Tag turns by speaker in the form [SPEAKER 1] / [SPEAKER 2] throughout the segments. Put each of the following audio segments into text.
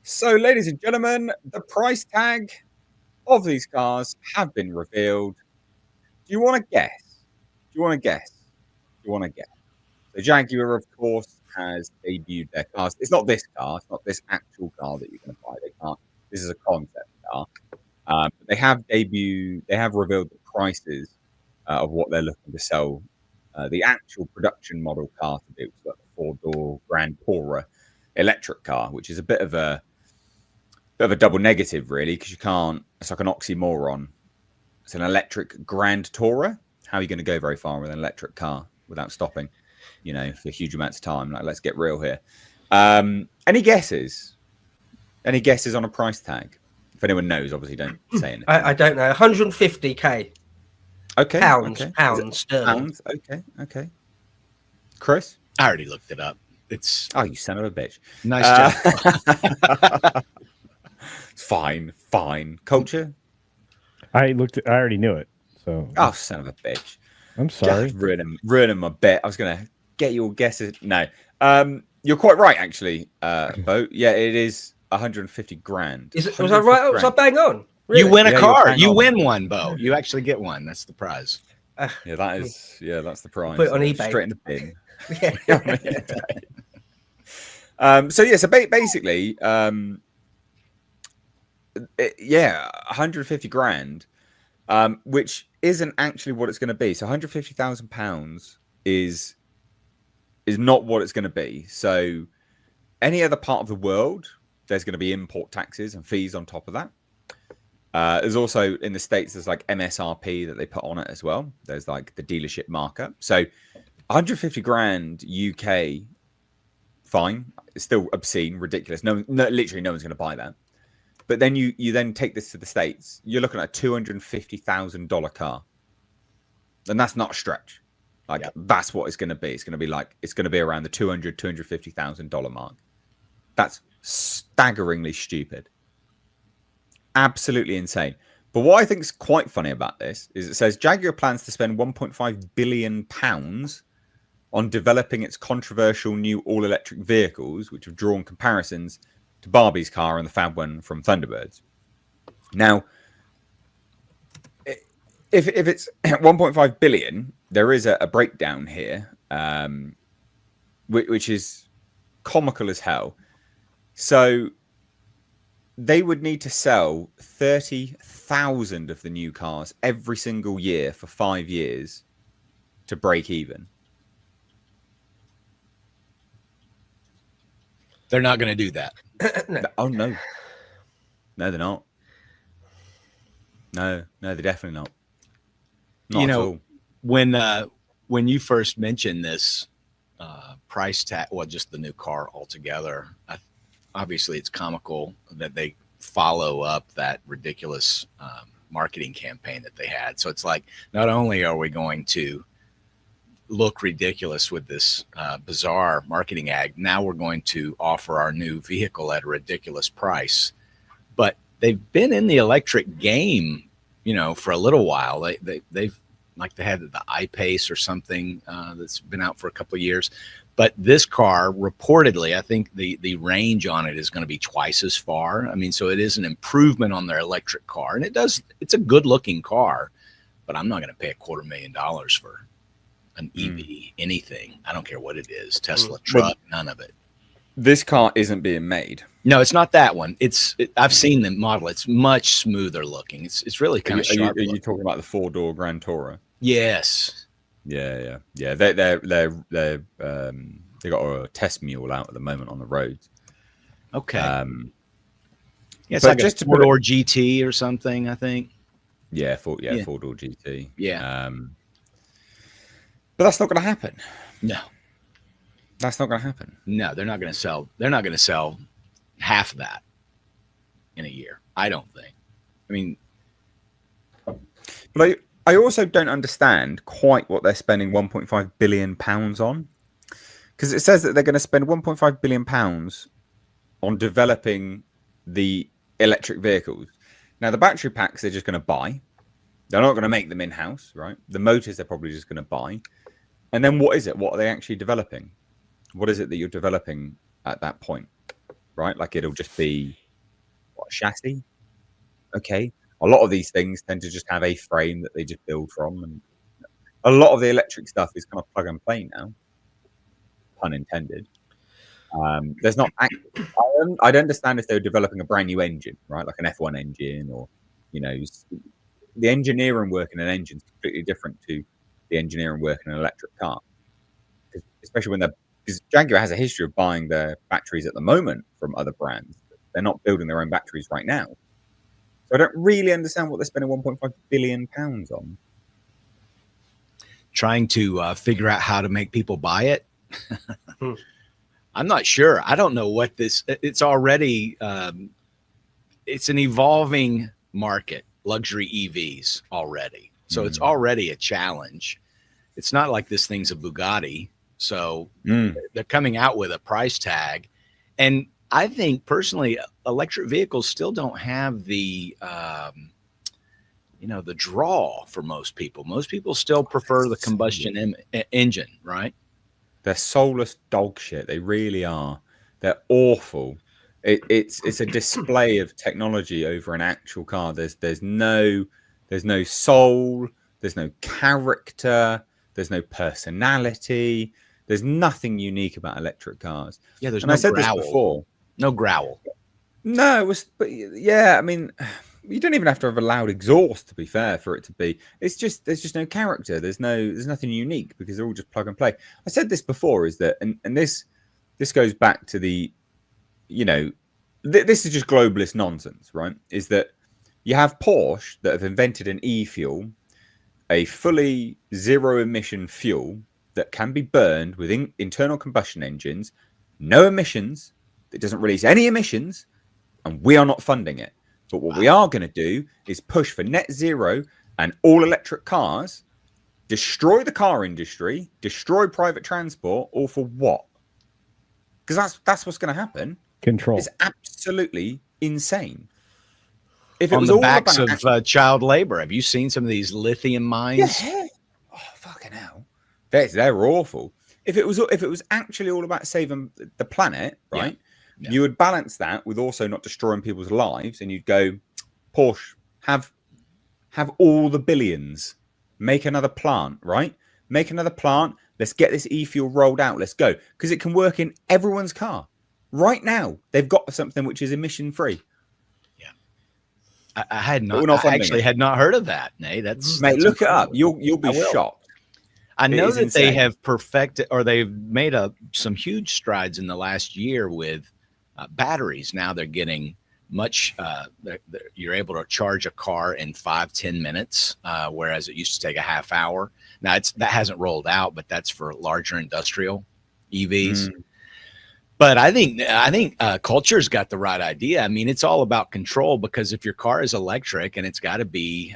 [SPEAKER 1] So, ladies and gentlemen, the price tag of these cars have been revealed. Do you want to guess? Do you want to guess? Do you want to guess? So, Jaguar, of course, has debuted their cars. It's not this car. It's not this actual car that you're going to buy. They can't. This is a concept car. But they have debuted. They have revealed the prices of what they're looking to sell. The actual production model car to do, so like the four-door Grand Tourer electric car, which is a bit of a double negative, really, because you can't. It's like an oxymoron. It's an electric Grand Tourer. How are you going to go very far with an electric car without stopping? For huge amounts of time. Like, let's get real here. Any guesses? Any guesses on a price tag? If anyone knows, obviously don't say anything.
[SPEAKER 2] I don't know. 150k.
[SPEAKER 1] Okay.
[SPEAKER 2] Pounds.
[SPEAKER 1] Okay.
[SPEAKER 2] Pounds sterling.
[SPEAKER 1] Pounds. Okay. Okay. Chris?
[SPEAKER 3] I already looked it up. It's
[SPEAKER 1] you son of a bitch.
[SPEAKER 3] Nice job.
[SPEAKER 1] Fine. Culture?
[SPEAKER 4] I already knew it. So.
[SPEAKER 1] Oh, son of a bitch.
[SPEAKER 4] I'm sorry.
[SPEAKER 1] Ruining my bet. I was going to get your guesses. No. You're quite right, actually, Bo. Yeah, it is 150 grand.
[SPEAKER 2] Was I right? Was I bang on?
[SPEAKER 3] Really? You win a car. You
[SPEAKER 1] on.
[SPEAKER 3] Win one, Bo. You actually get one. That's the prize.
[SPEAKER 1] That's the prize.
[SPEAKER 2] Put it on eBay.
[SPEAKER 1] Straight in the bin. So basically, 150 grand, which isn't actually what it's going to be. So 150,000 pounds is not what it's going to be. So any other part of the world, there's going to be import taxes and fees on top of that. There's also in the States, there's like MSRP that they put on it as well. There's like the dealership markup. So 150 grand UK, fine. It's still obscene, ridiculous. Literally no one's going to buy that. But then you then take this to the States. You're looking at a $250,000 car. And that's not a stretch. That's what it's going to be. It's going to be around the $250,000 mark. That's staggeringly stupid. Absolutely insane. But what I think is quite funny about this is it says Jaguar plans to spend £1.5 billion on developing its controversial new all-electric vehicles, which have drawn comparisons to Barbie's car and the Fab one from Thunderbirds. Now, if it's 1.5 billion, there is a breakdown here, which is comical as hell. So they would need to sell 30,000 of the new cars every single year for 5 years to break even.
[SPEAKER 3] They're not going to do that.
[SPEAKER 2] No.
[SPEAKER 1] Oh, no. No, they're not. No, they're definitely not. Not at all.
[SPEAKER 3] When you first mentioned this price tag, just the new car altogether, obviously it's comical that they follow up that ridiculous marketing campaign that they had. So it's like, not only are we going to look ridiculous with this bizarre marketing ad, now we're going to offer our new vehicle at a ridiculous price. But they've been in the electric game, for a little while. They've like they had the I-Pace or something that's been out for a couple of years. But this car, reportedly, I think the range on it is going to be twice as far. I mean, so it is an improvement on their electric car. And it's a good-looking car, but I'm not going to pay $250,000 for an EV, anything. I don't care what it is. Tesla truck, none of it.
[SPEAKER 1] This car isn't being made.
[SPEAKER 3] No, it's not that one. I've seen the model. It's much smoother looking. It's really kind of sharp.
[SPEAKER 1] Are you talking about the four-door Grand Tourer?
[SPEAKER 3] Yes.
[SPEAKER 1] Yeah. They got a test mule out at the moment on the roads.
[SPEAKER 3] Okay. Yeah, it's
[SPEAKER 1] but
[SPEAKER 3] like
[SPEAKER 1] just
[SPEAKER 3] a four-door GT or something, I think.
[SPEAKER 1] Yeah, four-door GT.
[SPEAKER 3] Yeah.
[SPEAKER 1] But that's not going to happen.
[SPEAKER 3] No.
[SPEAKER 1] That's not going to happen.
[SPEAKER 3] No, they're not going to sell. They're not going to sell half of that in a year. I don't think. I mean,
[SPEAKER 1] but I also don't understand quite what they're spending £1.5 billion on, because it says that they're going to spend £1.5 billion on developing the electric vehicles. Now, the battery packs they're just going to buy. They're not going to make them in-house, right? The motors they're probably just going to buy. And then what is it? What are they actually developing? What is it that you're developing at that point? right? Like it'll just be what, chassis. Okay. A lot of these things tend to just have a frame that they just build from, and a lot of the electric stuff is kind of plug and play now, pun intended. There's not. I'd understand if they were developing a brand new engine, right, like an F1 engine, or the engineering work in an engine is completely different to the engineering work in an electric car, especially when because Jaguar has a history of buying their batteries at the moment from other brands. They're not building their own batteries right now. So I don't really understand what they're spending £1.5 billion on.
[SPEAKER 3] Trying to figure out how to make people buy it. I'm not sure. I don't know what it's already, it's an evolving market, luxury EVs already. So it's already a challenge. It's not like this thing's a Bugatti. So they're coming out with a price tag. And I think personally, electric vehicles still don't have the, the draw for most people. Most people still prefer the combustion engine, right?
[SPEAKER 1] They're soulless dog shit. They really are. They're awful. It's a display of technology over an actual car. There's no soul. There's no character. There's no personality. There's nothing unique about electric cars.
[SPEAKER 3] Yeah, there's
[SPEAKER 1] I said this before.
[SPEAKER 3] No growl.
[SPEAKER 1] No, it was. But yeah, I mean, you don't even have to have a loud exhaust, to be fair, for it to be. It's just there's just no character. There's nothing unique because they're all just plug and play. I said this before, is that and this goes back to the, this is just globalist nonsense, right? Is that you have Porsche that have invented an e-fuel, a fully zero emission fuel that can be burned with internal combustion engines, no emissions, that doesn't release any emissions, and we are not funding it. But what we are going to do is push for net zero and all electric cars, destroy the car industry, destroy private transport, all for what? Because that's what's going to happen.
[SPEAKER 4] Control.
[SPEAKER 1] It's absolutely insane. If it
[SPEAKER 3] on
[SPEAKER 1] was
[SPEAKER 3] the
[SPEAKER 1] all
[SPEAKER 3] backs
[SPEAKER 1] about
[SPEAKER 3] of child labor. Have you seen some of these lithium mines?
[SPEAKER 1] Yeah. Oh, fucking hell. They're awful. If it was actually all about saving the planet, right? Yeah. You would balance that with also not destroying people's lives, and you'd go, Porsche, have all the billions, make another plant, right? Make another plant. Let's get this e-fuel rolled out. Let's go, because it can work in everyone's car right now. They've got something which is emission free.
[SPEAKER 3] Yeah, I had not. I actually had not heard of that. Nay,
[SPEAKER 1] Mate,
[SPEAKER 3] that's
[SPEAKER 1] look it up. You'll be shocked.
[SPEAKER 3] I know that insane. They have perfected, or they've made some huge strides in the last year with batteries. Now they're getting much. You're able to charge a car in 5-10 minutes, whereas it used to take a half hour. Now that hasn't rolled out, but that's for larger industrial EVs. But I think Culture's got the right idea. I mean, it's all about control, because if your car is electric and it's got to be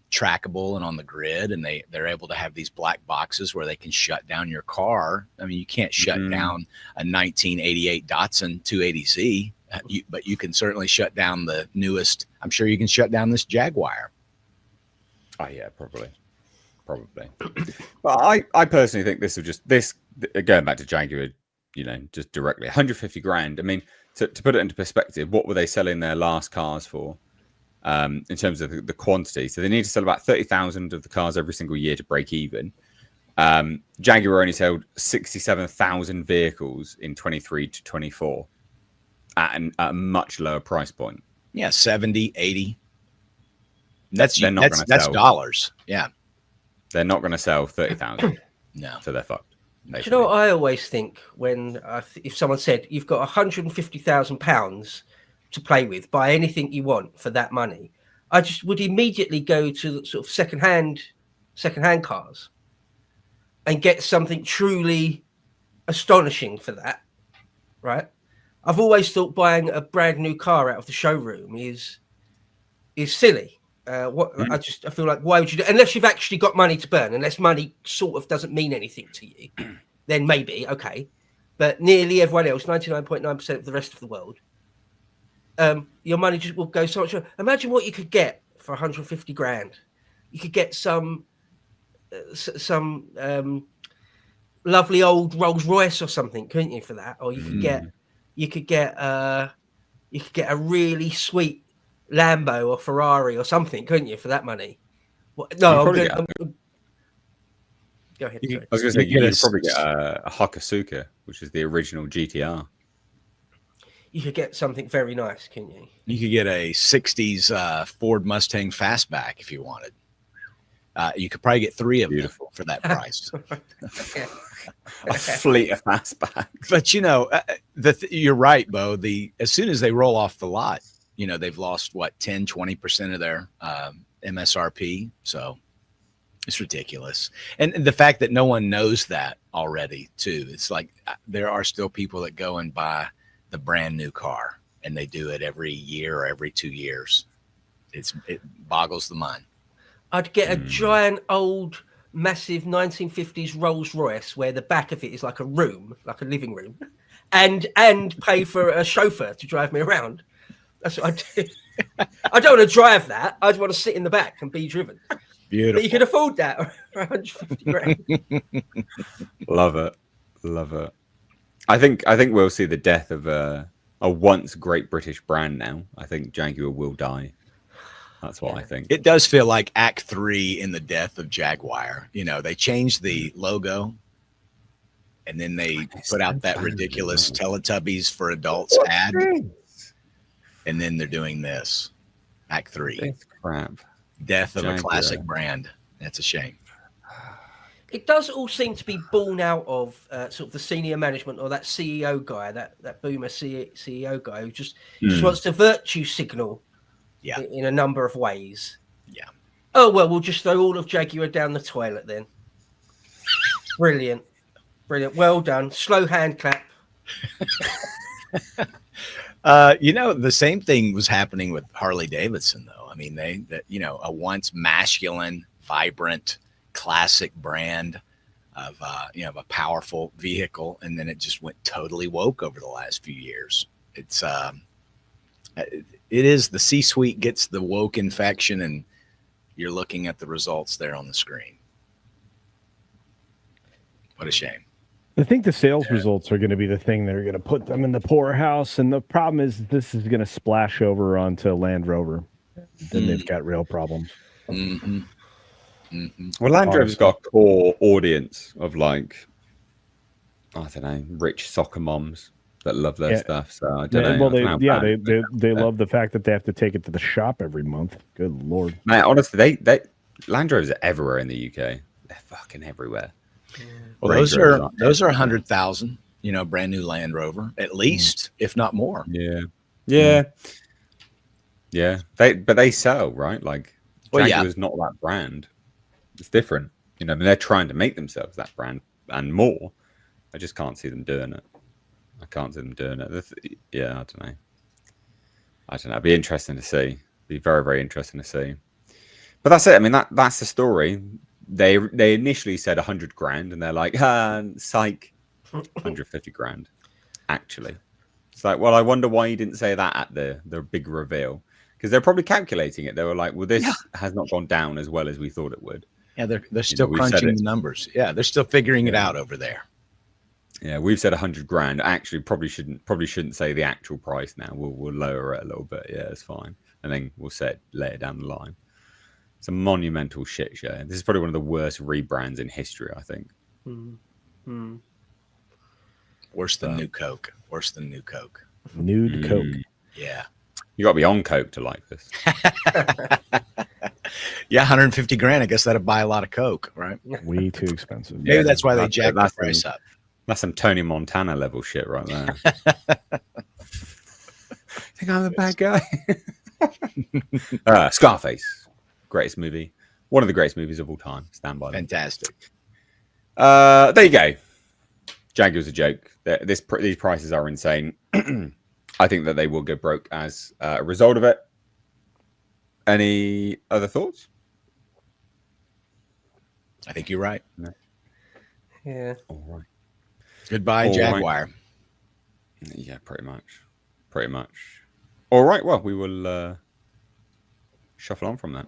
[SPEAKER 3] trackable and on the grid, and they're able to have these black boxes where they can shut down your car. I mean, you can't shut down a 1988 Datsun 280Z, but you can certainly shut down the newest. I'm sure you can shut down this Jaguar.
[SPEAKER 1] Oh yeah, probably. But I personally think this will going back to Jaguar, just directly 150 grand. I mean, to put it into perspective, what were they selling their last cars for? In terms of the quantity. So they need to sell about 30,000 of the cars every single year to break even. Jaguar only sold 67,000 vehicles in 23 to 24 at a much lower price point.
[SPEAKER 3] Yeah, 70, 80. That's dollars. Yeah.
[SPEAKER 1] They're not going to sell 30,000.
[SPEAKER 3] No.
[SPEAKER 1] So they're fucked.
[SPEAKER 2] Do you know what I always think when if someone said you've got £150,000 to play with, buy anything you want for that money, I just would immediately go to sort of secondhand cars and get something truly astonishing for that, right? I've always thought buying a brand new car out of the showroom is silly. I feel like, why would you do, unless you've actually got money to burn, unless money sort of doesn't mean anything to you, then maybe okay. But nearly everyone else, 99.9% of the rest of the world, your money just will go so much. Imagine what you could get for 150 grand. You could get some lovely old Rolls Royce or something, couldn't you, for that? Or you could get you could get a really sweet Lambo or Ferrari or something, couldn't you, for that money? Well,
[SPEAKER 1] You
[SPEAKER 2] no, I'm
[SPEAKER 1] probably
[SPEAKER 2] going.
[SPEAKER 1] get.
[SPEAKER 2] Go ahead.
[SPEAKER 3] You,
[SPEAKER 2] Sorry.
[SPEAKER 1] I was going to say
[SPEAKER 3] you get
[SPEAKER 1] you
[SPEAKER 3] a
[SPEAKER 1] could probably get
[SPEAKER 3] s-
[SPEAKER 1] a Hakosuka, which is the original GTR.
[SPEAKER 2] You could get something very nice, couldn't you?
[SPEAKER 3] You could get a 60s Ford Mustang Fastback if you wanted. You could probably get 3 of
[SPEAKER 1] Beautiful.
[SPEAKER 3] them for that price.
[SPEAKER 1] A fleet of fastbacks.
[SPEAKER 3] But you're right, Bo. As soon as they roll off the lot, they've lost what 10-20% of their MSRP. So it's ridiculous. And the fact that no one knows that already too. It's like there are still people that go and buy the brand new car, and they do it every year or every 2 years. It boggles the mind.
[SPEAKER 2] I'd get a giant old massive 1950s Rolls Royce where the back of it is like a room, like a living room, and pay for a chauffeur to drive me around. That's what I do. I don't want to drive that. I just want to sit in the back and be driven.
[SPEAKER 3] Beautiful.
[SPEAKER 2] But you can afford that for 150 grand.
[SPEAKER 1] Love it. I think we'll see the death of a once great British brand now. I think Jaguar will die. That's what I think.
[SPEAKER 3] It does feel like Act 3 in the death of Jaguar. They changed the logo, and then they put out that ridiculous Teletubbies for Adults ad, and then they're doing this. Act 3.
[SPEAKER 1] It's crap.
[SPEAKER 3] Death of
[SPEAKER 1] Jaguar.
[SPEAKER 3] a classic brand. That's a shame.
[SPEAKER 2] It does all seem to be born out of sort of the senior management or that CEO guy, that boomer CEO guy who just wants to virtue signal in a number of ways.
[SPEAKER 3] Yeah.
[SPEAKER 2] Oh, well, we'll just throw all of Jaguar down the toilet then. Brilliant. Well done. Slow hand clap.
[SPEAKER 3] The same thing was happening with Harley Davidson, though. I mean, a once masculine, vibrant, classic brand of a powerful vehicle, and then it just went totally woke over the last few years. It is the C-suite gets the woke infection, and you're looking at the results there on the screen. What a shame.
[SPEAKER 4] I think the sales results are going to be the thing that are going to put them in the poorhouse. And the problem is this is going to splash over onto Land Rover. Then they've got real problems.
[SPEAKER 3] Mm-hmm. Mm-hmm.
[SPEAKER 1] Well, Land Rover's got a core audience of I don't know, rich soccer moms that love their stuff. So I don't know.
[SPEAKER 4] Well, they love the fact that they have to take it to the shop every month. Good Lord.
[SPEAKER 1] Man, honestly, they Land Rovers are everywhere in the UK. They're fucking everywhere.
[SPEAKER 3] Well, those are 100,000, brand new Land Rover, at least, if not more.
[SPEAKER 1] Yeah. They sell, right? Like Jaguar's not that brand. It's different. I mean, they're trying to make themselves that brand and more. I just can't see them doing it. I can't see them doing it. Yeah, I don't know. It'd be interesting to see. Be very, very interesting to see. But that's it. I mean, that's the story. They initially said 100 grand, and they're like, psych, 150 grand. Actually, it's like, well, I wonder why you didn't say that at the big reveal, because they're probably calculating it. They were like, well, this has not gone down as well as we thought it would.
[SPEAKER 3] Yeah, they're still crunching the numbers. Yeah, they're still figuring it out over there.
[SPEAKER 1] Yeah, we've said 100 grand. Actually, probably shouldn't say the actual price now. We'll lower it a little bit. Yeah, it's fine, and then we'll say it later down the line. It's a monumental shit show. This is probably one of the worst rebrands in history, I think.
[SPEAKER 3] Worse than New Coke.
[SPEAKER 4] Nude Coke.
[SPEAKER 3] Yeah.
[SPEAKER 1] You got to be on Coke to like this.
[SPEAKER 3] Yeah, 150 grand. I guess that'd buy a lot of Coke, right?
[SPEAKER 4] Way too expensive.
[SPEAKER 3] Maybe that's why they jacked the price up.
[SPEAKER 1] That's some Tony Montana level shit right there. Think I'm a bad guy? Scarface. Greatest movie. One of the greatest movies of all time. Stand by them.
[SPEAKER 3] Fantastic.
[SPEAKER 1] There you go. Jaguar's a joke. These prices are insane. I think that they will go broke as a result of it. Any other thoughts?
[SPEAKER 3] I think you're right.
[SPEAKER 1] No.
[SPEAKER 2] Yeah.
[SPEAKER 1] All right.
[SPEAKER 3] Goodbye, Jaguar.
[SPEAKER 1] Right. Yeah, pretty much. All right. Well, we will shuffle on from that.